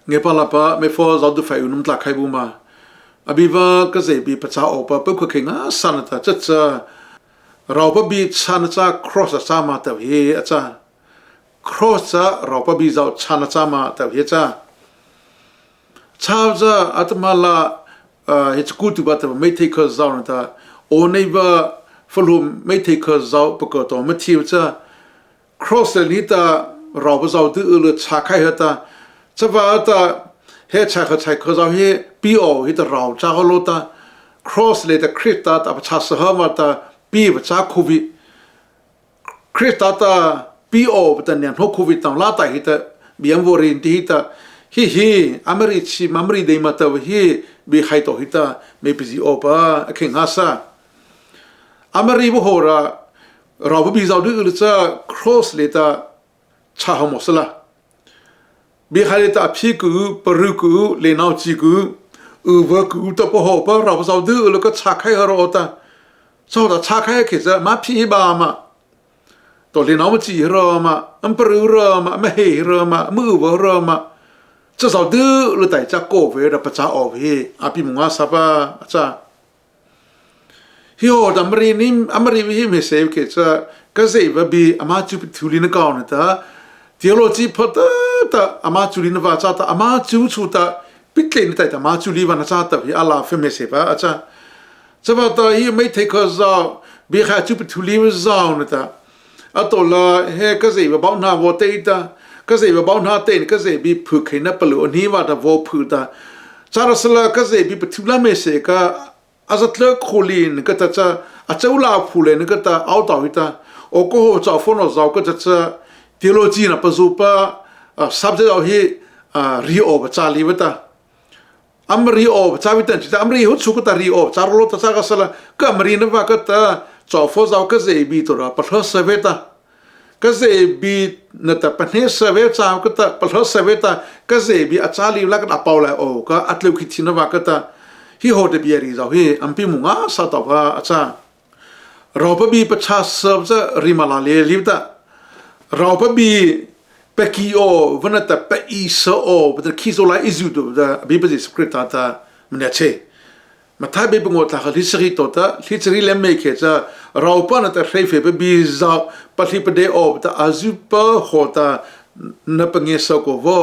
ngepalapa me fo zaudu fai unum tla khai buma abiwa ka ze bi pacha opa pe ko khinga sanata chacha raupa bi chanacha cross cha ma ta he acha cross cha raupa bi zau chana cha ma ta he cha chawza atmala it's good to but may take us down ta oneva follow may take us out because to material cha cross lita raupa zau de le cha khai hata chawa ta he cha kha chai kho zau he po he ta rau cha lo ta cross le ta krita ta cha sa ma ta pi ba cha khovi krita ta po ta nyan ho khovi ta la ta hi ta biam vorin ti ta hi amari chi mamri de mata hi bi khai to hita me pisi opa khin hasa amari bo hora rabu bi zau du cha cross leta cha homosla bi khai ta phi ku paru ku le nau chi ku uwa ku ta po ho pa rabu zau du lo ka cha khai ro ta so da cha khai ke za ma phi ba ma to le nau chi ro ma am paru ro ma me he ro ma mu bo ro ma这少的了大家过回了不咋哦嘿，阿比蒙阿啥吧咋？哟，咱们这里阿们这里没谁去这，可是不比阿妈就处理那高呢的，第二季跑的阿妈处理那话咋的，阿妈就出的，毕竟的阿妈处理完那咋的，阿拉分没谁吧咋？这把的也没太可少，比还就处理不少呢的，啊到了嘿，可是不帮那我对的。ก็เสบบ้านหาเต้นก็เสบีผูกให้นับปลุกนี้ว่าแต่วอผูกตาจารสละก็เสบีปฏิบัติไม่เสกอาจจะเลิกคูลีนก็จะอาจจะอุลาผูเลยนก็จะเอาต่อวิตาโอ้ก็จะฝนเราก็จะเทโลจีนะปัจจุบันสับจะเอาให้รีโอปจารีวิตาอัมรีโอปจาวิตันจิตอัมรีหุดสุกตารีโอจารโลตาก็สละก็อัมรีนว่าก็จะจะฝนเราก็เสบีตัวเราปัจจุบันเสวตาก็เสบีนั่นแต่ปัญหาเสวตาก็แต่ปัญหาเสวตาก็เสบีอาจารย์ลีแล้วก็อัปเอาเลยโอ้ก็อัตเลวคิดที่นั่นว่าก็แต่ที่โหดเบียรีเราเฮ้อันพี่มุงอาสัตว์ว่าอาจารย์เราพบีประชาชนจะริมาลาเลลิบตาเราพบีเปกิโอวันนั้นแต่เปอีโซโอเป็นคิโซไลอิจูดูแต่บีเป็นสคริปต์ตามันเนี่ยเช่มาถ้าบีเป็นงดหลักลิสริโตตาลิสริเลมเมฆจะเราปนแต่เฟรเฟบีซาปฏิปเดโอแต่อาจุปะโหตานับเงี้ยสกวอ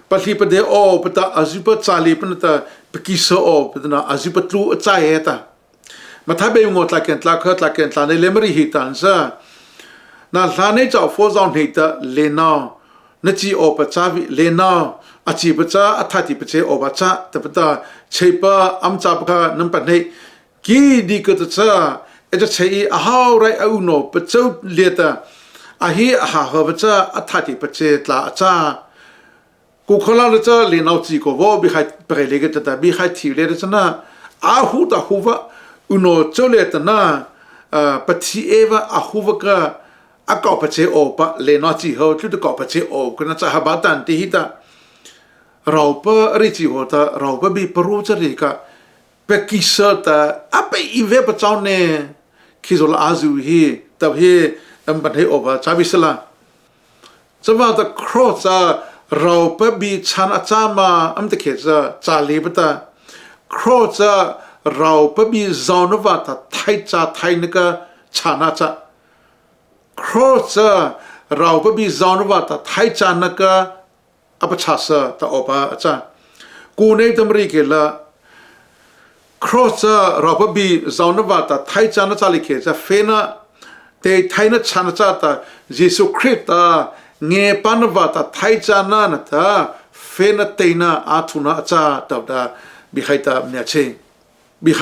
ปฏิปเดโอแต่อาจุปะจารีปนแต่เปกิโซโอแต่น่ะอาจุปะตูใจเอตามาถ้าบีงดหลักเกณฑ์หลักในเลมรีฮิตันซะนั่นหลานเนี่ยจะฟอร์ซอนฮิตาเลนาเนจีโอปะจาวิเลนาอาชีพจ้าอัฐาธิปเจโอบาจ้าแต่ปะตาเชปะอัมจาปะนัมปันให้กีดีก็จะจะใช้อาหารไรเอาโนปะเจ้าเลียตาอาฮีอาหารปะจ้าอัฐาธิปเจตลาจ้ากูขลังจะเรียนเอาจีก็ว่าบิใครไปเรียนแต่บิใครที่เรียนจะน่ะอาหูตาหูวะอุโนเจ้าเลียตน่ะปฏิเอวะอาหูวะก็อากาปะเจโอปะเรียนเอาจีเขาจุดกาปะเจโอก็น่าจะหาบาตันที่ฮิตาเราเปิดริจิโอตาเราเปิดบีปรูจริกะเปกิสตาอะไปอีเวปะเจ้าเนคิโซลาอาซูฮีตับฮีอันบันเฮโอบะจาบิสลาสว่าตะครอซาเราเปิดบีชันอาจามาอันตะเขซาจาลีบตาครอซาเราเปิดบีซอนวาตาไทจาไทนกะชานาจาครอซาเราเปิดบีซอนวาตาไทจานกะอัปชาสตาอปะอาจารย์กูในตำริกละครอสเราพบีจาวนวัตไทยจานจาริกจะเฟนะเตไทยนัชานจาตาเยซูคริสต์เงปานวัตไทยจานานะตาเฟนะเตนะอาทุนะจาตาดาบิไฮตาเนียเชบิไฮ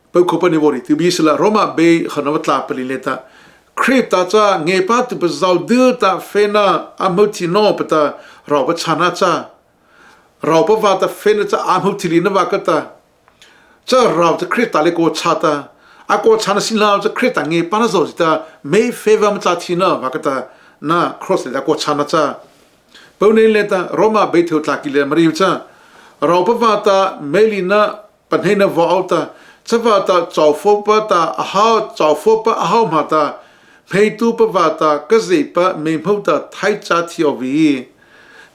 เปคุปนิวริติบิสละโรมาเบขนวัตลาปลิเลตาคริสต์จะเงปาตุปจาวดืตาเฟนะอมุติโนปตาเราปชนะจ้าเราปว่าแต่เฟนจะอามุติลินว่าก็ตาจะเราจะคริสต์ตาเลโกชาตาอาโกชานะสิลาจะคริสต์ต่างเงปานะโซจิตาไม่เฟวามจ้าทีนะว่าก็ตาน่าครอสเลยอาโกชานะจ้าเปนี่เลตาโรมาเบทิวตากิเลมาริวจ้าเราปว่าแต่เมลินะปัญหาว่าเอาตาจะว่าแต่เจ้าฟบตาอาหาเจ้าฟบอาหามาตาเพตุปว่าแต่กษีปะเมมหูตาไทยจ้าที่อวี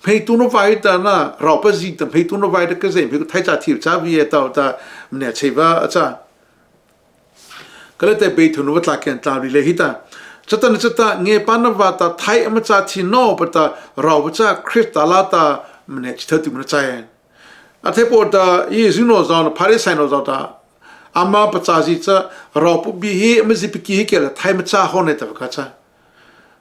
เพ peituno vaita na raupazita peituno vaita kaze pe thaita thi cha vi ta ta ne cheva acha kalate peituno watla ken ta ri le hita chata nge panavata thai amacha thi no pata raucha kristalata mne chthati mna chae athe pota yesuno zon pharisino zota ama pachaji cha raupu bi hi amzipiki kela thai macha hone ta ka cha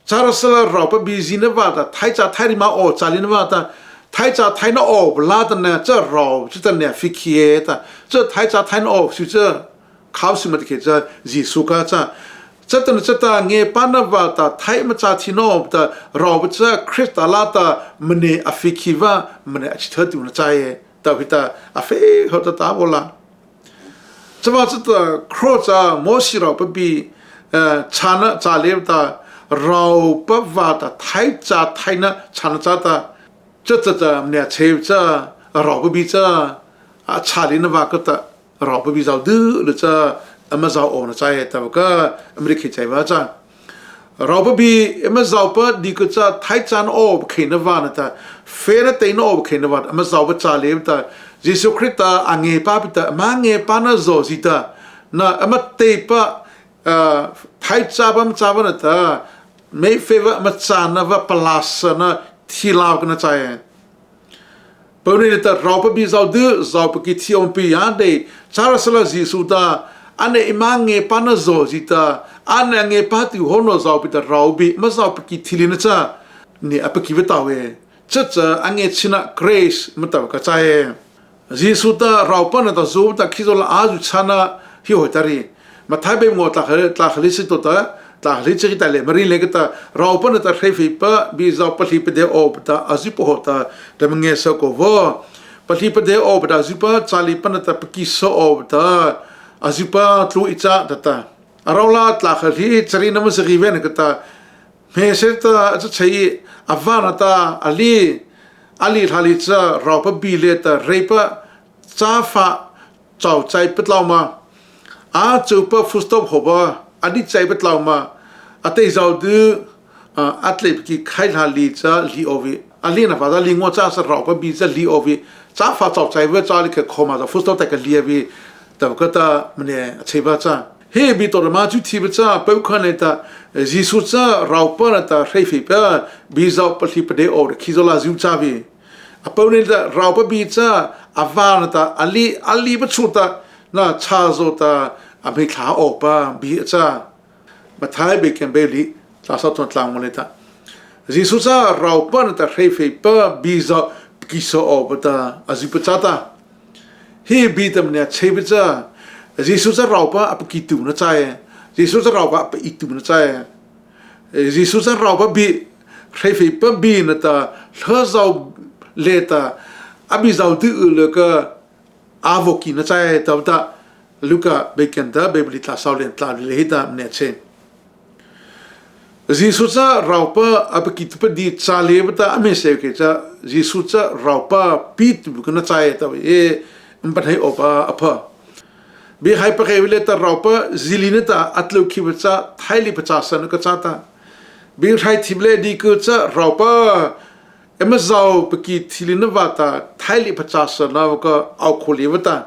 charasala raupu bi zina vata thai cha thai ma o chalin vata thai cha thai na o blata na cha rau chita ne fikieta cha thai cha thai na o su cha khawsimat ke cha jisuka cha chata nge panavata thai macha thino ta rau cha kristalata mne afikiva mne achthati na chae ta vita afe hota ta bola chwa chata crocha mosira pabi chana chalevta rau pavata thai cha thaina chana chata chata mne chevcha rau pabi cha a chalina vakata rau pabi zau du le cha amazau ona chae ta ka amerika chaiwa cha rau pabi amazau pa dikucha thai chan o khena vana ta fera teino o khena va amazau pa chalevta Jesu Krista ange papita mange pana zozita na amate pa thai chabam chabanata me feva machana va palasana thilaw kana chae pone ta ropa bi zau de zau pa ki thiom pi ande charasala Jesu ta ane imange pana zozita anange pati hono zau pita raubi ma zau pa ki thilina cha ni apaki vetawe chacha ange china grace mataw ka chae Jesu ta raupa na ta zo ta khizola aju chana hi hotari mathabe ngo ta khalisi to ta khalisi ta le mari le ta raupa na ta khrefi pa bi za pali pe de ob ta azipo hota ta mnge so ko vo pali pe de ob ta azipa chali pa na ta pki so ob ta azipa tlu icha ta arola ta khali chari na mse riven ka ta me se ta chai avana ta ali thali cha raupa bileta repa chafa chau chai petlauma a chupa fustop hoba adi chai petlauma ate zau du atle ki khai thali cha li ovi ali na fa li ngo cha sa raupa bi cha li ovi chafa chau chai ve cha li ke khoma da fustop ta ka li vi ta ka ta mne cheba cha he bi to ma chu thi cha pe khane ta jisu cha raupa na ta khaifi pa bi zau pa thi pe de or khizola zu cha vi apone da raupa bi cha avana ta ali bachuta na chazo ta abe kha opa bi cha mathai be ken beli ta sa ton tlang moneta jisu cha raupa na ta khaifi pa bi za kiso opa ta azipachata he bi tam ne chebicha jisu cha raupa ap ki tu na chae jisu cha raupa ap itu na chae jisu cha raupa bi khaifi pa bi na ta thazau leta abi zau du le ka avoki na chae ta ta luka bekenda bebli ta saulen ta le hita ne che jisu cha raupa ap ki tu di chale bata ame se ke cha jisu cha raupa pit bu na chae ta e mbathai opa apa bi hai pa ke ta raupa zilineta atlo ki bacha thaili bacha san ka cha ta bi thai thible di ku cha raupa emazau peki thilina vata thaili pachasa na ka au kholi vata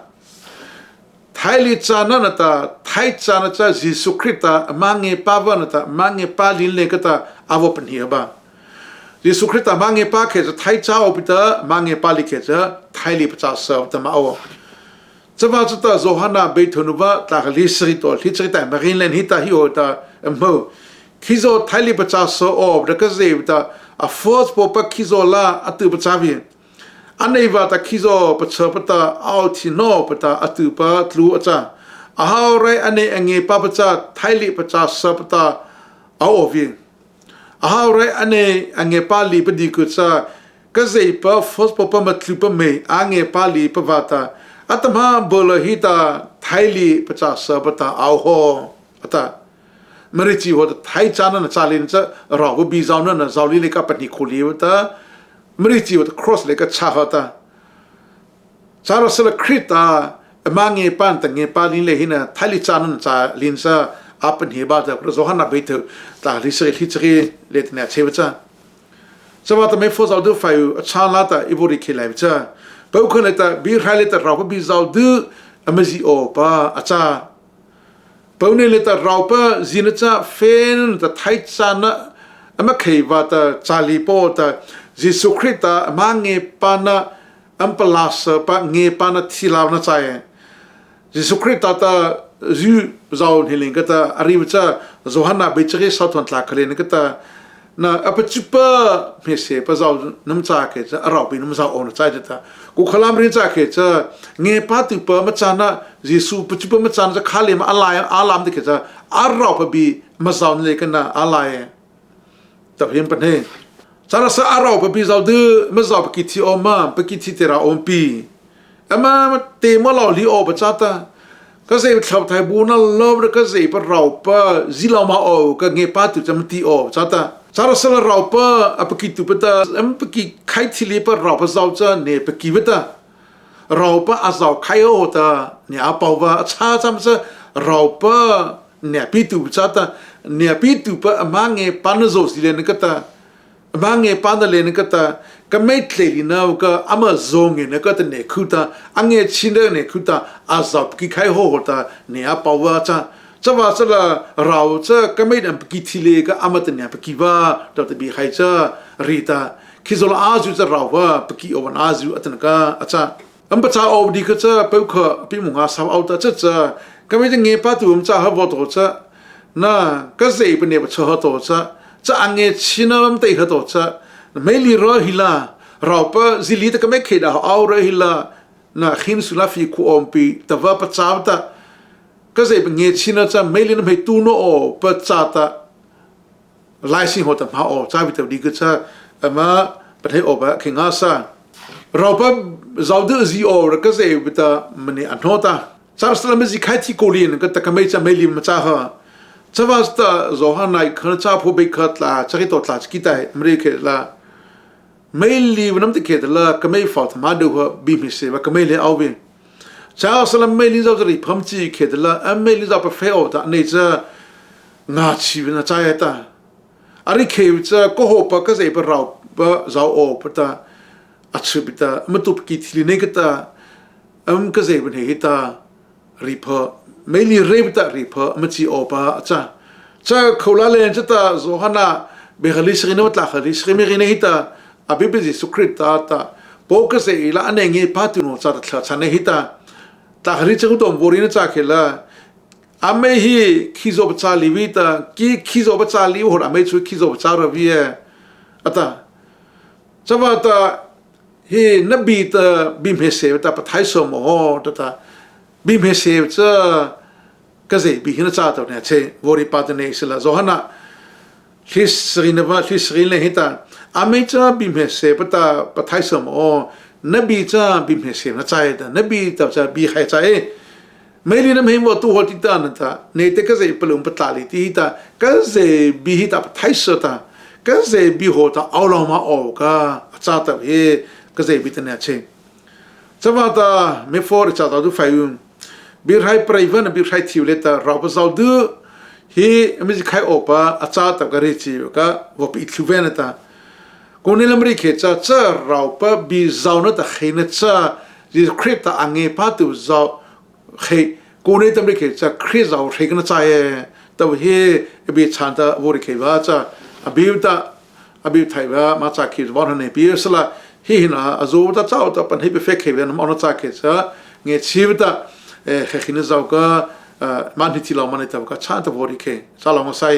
thaili chana na ta thai chana cha Jesu Krista mange pavana ta mange palin le kata avopn hiaba Jesu Krista mange pa ke thai cha opita mange pali ke cha thaili pachasa ta ma aw chawa chata Johana beithunuba ta khali sri to thitri ta marin len hita hi ota mo khizo thaili pachasa o rakazevta a force popa kizola atu pachavi aneiva ta kizo pachapata autino pata atu pa tlu acha a haure ane ange papacha thaili pacha sapata aovi a haure ane ange pali padikucha kazei pa force popa matlupa me ange pali pavata atama bola hita thaili pacha sapata aho ata Marichi ho thai chana na chalin cha raw bi zauna na zawli le ka patni kholi ta marichi ho cross le ka chahata charasala krita amange pan ta nge palin le hina thali chana na cha linsa apan he ba ta zohana beit ta risri hitri le tna chewacha สวัสดิ์ไม่ฟ้าเราดูไฟชาลาตาอิบุริเคลายจ้าเป้าคนเลยตาบีร์ไฮเลยตาเราก็บีเราดูอเมซิโอป้าอาจารย์เป้าเนี่ยเลยตาเราป้าจีนจ้าเฟนตาไทยจานะอเมเคยวาตาจาลีโปตายิสุคริตามังเงปานะอัมพลาสปะเงปานะทีลาวนะใจยิสุคริตตาจูเราเฮลิงก็ตาอาริบจ้าโซฮานะเบจเรสาวตันตาเคเลนก็ตานะอภิจุปะเมเสปะเราน้ำจากเจ้าเราเป็นน้ำจากอ่อนใจจ้ากูขลามเรื่องจากเจ้าเงปาติปะมาจานะยิสุปจุปะมาจานะจะขาเลมาอะไรอาลามดิเจ้าอาเราปะบีมาเราเนี่ยกันนะอะไรแต่เห็นปะเนี่ยจาระสะอาเราปะบีเราดื้อมาเราปะกิที่ออมาปะกิที่เตระอมปีมาเตมาเราลีออปะจ้าตาก็เสียชาวไทยบูน่าลบก็เสียปะเราปะจิลามาโอก็เงปาติจะมันตีอจ้าตาสารสละเราปะปะกิตุปะตาปะกิใครที่เลี้ยปะเราปะเราจะเนี่ยปะกิปะตาเราปะอาเราใครโอตาเนี่ยอาเปาว่าชาจำจะเราปะเนี่ยปีตุปะจ้าตาเนี่ยปีตุปะมังเงปานโซสิเลนก็ตามังเงปานเลนก็ตาก็ไม่เคลีนะก็อามาซงเงก็ตาเนี่ยคุตาอังเงชินเดเนี่ยคุตาอาเราปะกิใครโอตาเนี่ยอาเปาว่าจ้าจะว่าจะละเราจะก็ไม่ได้ปกิทีเลก็อามาตันเนี่ยปกิว่าเราจะบีใครจะรีตาคิดว่าอาจูจะเราว่าปกิอวันอาจูอัตนก็อาจารย์อันประชาเอาดีก็จะเปิดข้อพี่มุงอาสาวเอาแต่จะก็ไม่ได้เงี้ยป้าตัวมันจะหาวัตถุจะน่ะก็เสียเป็นเนี่ยประชาหัวตัวจะอังเงชินมันเตะหัวตัวจะไม่ลีรอฮิลาเราปะซิลีแต่ก็ไม่เคยด่าเอารอฮิลาน่ะขินสุลาฟีคูอมปีแต่ว่าประชาตาก็จะเป็นเงี้ยชินจะไม่เล่นไม่ตูโนโอปัจจัตไลซิหัวตมาโอจ้าวิตาดีก็จะมาประเทศโอบะเข่งอาซาเราปะเราดูซีโอแล้วก็จะวิตามันเนี่ยอันโนตาสารสลัมจิใครที่โกลีนก็แต่ก็ไม่จะไม่ลิมจ้าฮะจะว่าสตาโซฮานัยขณะจ้าผู้ไปขัดละจะคิดตัวละจะคิดได้อเมริกาละไม่ลิมน้ำตะเกียดละก็ไม่ฟอดมาดูว่าบีมิเซว่าก็ไม่เลี้ยเอาบินชาวสลัมไม่ลิเราจะรีพัมจีเขตละไม่ลิเราไปเฟลแต่เนี่ยจะงาชีวิตนะใจตาอะไรเขตจะก็หอบก็จะไปเราไปเราโอปตาอัศวิตามันตุกกิทีนี่ก็ตาก็จะเป็นเหตุตารีพอไม่ลิเรบตารีพอมันจีโอปะจะเขาละเลนจะตาโซฮานะเบคลิสรินวัตละคลิสริมิรินเหตุอภิบิจิสุคริตตาโปกจะละอันเงี้ยพาตุโนจะตัดฉันเหตุตาคริจะกุตอมบริณจากเหละอเมฮีคิโซบชาลีวิตากีคิโซบชาลีหัวอเมช่วยคิโซบชาระวีอัตาจะว่าตาฮีนบีตาบิมเฮเซตาปะไทยสมโอตาบิมเฮเซจะก็จะบิหินชาตัวเนี่ยเชวอริปาตเนสละโซฮานะฮิสรินวะฮิสรินเลหิตาอเมจะบิมเฮเซปตาปะไทยสมโอนบีจะบิมเฮเซนะใจตานบีตาจะบีใครใจไม่ลีนไม่หมดตัวหัวติดตานั่นตาเนี่ยแต่ก็จะปลุกปตาลิติตาก็จะบีหิตาปะไทยสตาก็จะบีหัวตาเอาลงมาออกก็จ้าตาเฮก็จะบิตเนี่ยเชจะว่าตาไม่ฟอร์จ้าตาดูไฟยุ่งบีร์ไฮปรายวันบีร์ไฮทิวเลตาเราไปเราดูฮีไม่ใช่ใครออกปะอาจารย์ตากระเรจิวก็ว่าไปทิวเวนตาคนในอเมริกาจะเราไปบีเจ้านั่นตาเห็นจะที่คริสต์อังเงปาตุเจ้าเฮคนในอเมริกาจะคริสต์เราเห็นกันใจแต่ว่าเฮบีชันตาบริเกว่าจะบีไทยว่ามาจากคิดว่าเนี่ยบีสละเฮนะอาจูตาเจ้าตาปันเฮไปเฟกเฮเวนมันจากคิดจะเงี้ยชีวิตเฮขินเจ้าก็มันที่เรามันเนี่ยตาก็ชันตาบริเกสลามมาใส่